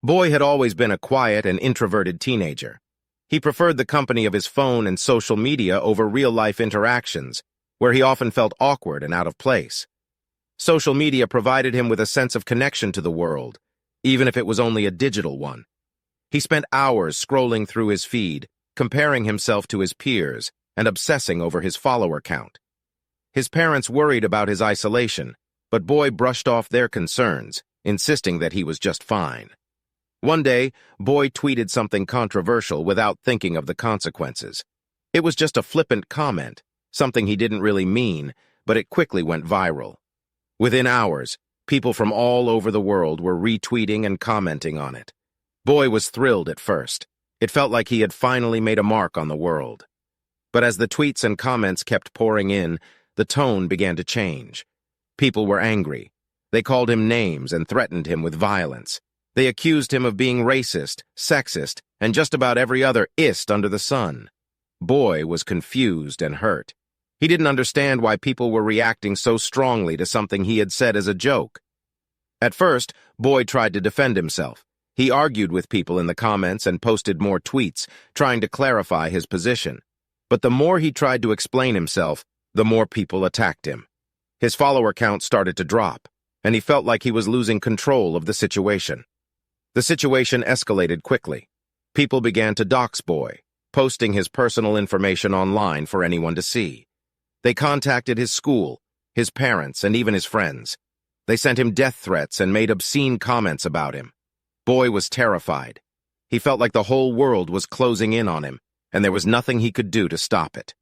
Boy had always been a quiet and introverted teenager. He preferred the company of his phone and social media over real-life interactions, where he often felt awkward and out of place. Social media provided him with a sense of connection to the world, even if it was only a digital one. He spent hours scrolling through his feed, comparing himself to his peers, and obsessing over his follower count. His parents worried about his isolation, but Boy brushed off their concerns, insisting that he was just fine. One day, Boy tweeted something controversial without thinking of the consequences. It was just a flippant comment, something he didn't really mean, but it quickly went viral. Within hours, people from all over the world were retweeting and commenting on it. Boy was thrilled at first. It felt like he had finally made a mark on the world. But as the tweets and comments kept pouring in, the tone began to change. People were angry. They called him names and threatened him with violence. They accused him of being racist, sexist, and just about every other ist under the sun. Boy was confused and hurt. He didn't understand why people were reacting so strongly to something he had said as a joke. At first, Boy tried to defend himself. He argued with people in the comments and posted more tweets, trying to clarify his position. But the more he tried to explain himself, the more people attacked him. His follower count started to drop, and he felt like he was losing control of the situation. The situation escalated quickly. People began to dox Boy, posting his personal information online for anyone to see. They contacted his school, his parents, and even his friends. They sent him death threats and made obscene comments about him. Boy was terrified. He felt like the whole world was closing in on him, and there was nothing he could do to stop it.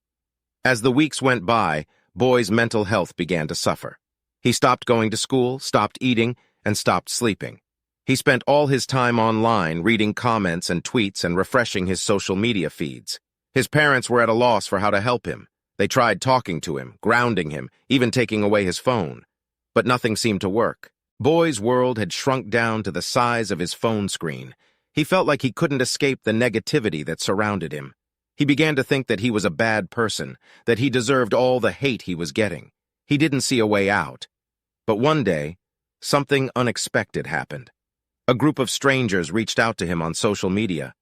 As the weeks went by, Boy's mental health began to suffer. He stopped going to school, stopped eating, and stopped sleeping. He spent all his time online reading comments and tweets and refreshing his social media feeds. His parents were at a loss for how to help him. They tried talking to him, grounding him, even taking away his phone. But nothing seemed to work. Boy's world had shrunk down to the size of his phone screen. He felt like he couldn't escape the negativity that surrounded him. He began to think that he was a bad person, that he deserved all the hate he was getting. He didn't see a way out. But one day, something unexpected happened. A group of strangers reached out to him on social media.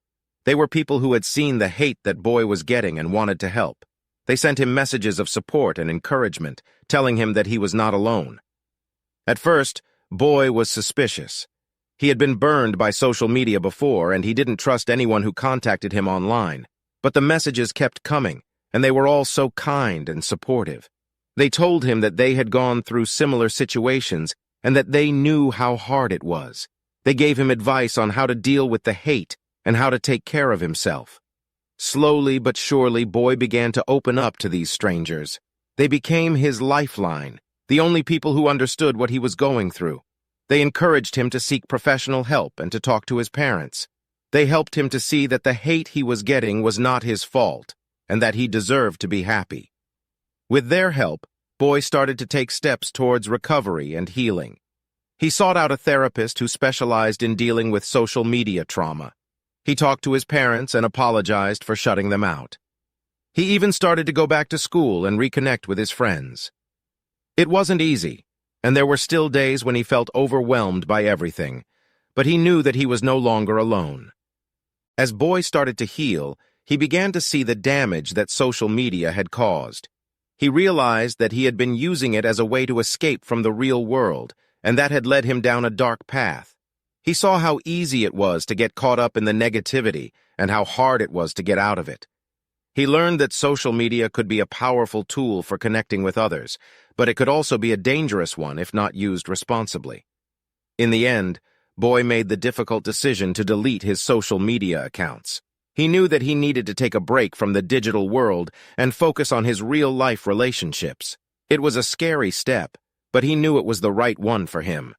They were people who had seen the hate that Boy was getting and wanted to help. They sent him messages of support and encouragement, telling him that he was not alone. At first, Boy was suspicious. He had been burned by social media before, and he didn't trust anyone who contacted him online. But the messages kept coming, and they were all so kind and supportive. They told him that they had gone through similar situations and that they knew how hard it was. They gave him advice on how to deal with the hate and how to take care of himself. Slowly but surely, Boy began to open up to these strangers. They became his lifeline, the only people who understood what he was going through. They encouraged him to seek professional help and to talk to his parents. They helped him to see that the hate he was getting was not his fault, and that he deserved to be happy. With their help, Boy started to take steps towards recovery and healing. He sought out a therapist who specialized in dealing with social media trauma. He talked to his parents and apologized for shutting them out. He even started to go back to school and reconnect with his friends. It wasn't easy, and there were still days when he felt overwhelmed by everything, but he knew that he was no longer alone. As Boy started to heal, he began to see the damage that social media had caused. He realized that he had been using it as a way to escape from the real world, and that had led him down a dark path. He saw how easy it was to get caught up in the negativity and how hard it was to get out of it. He learned that social media could be a powerful tool for connecting with others, but it could also be a dangerous one if not used responsibly. In the end, Boy made the difficult decision to delete his social media accounts. He knew that he needed to take a break from the digital world and focus on his real-life relationships. It was a scary step, but he knew it was the right one for him.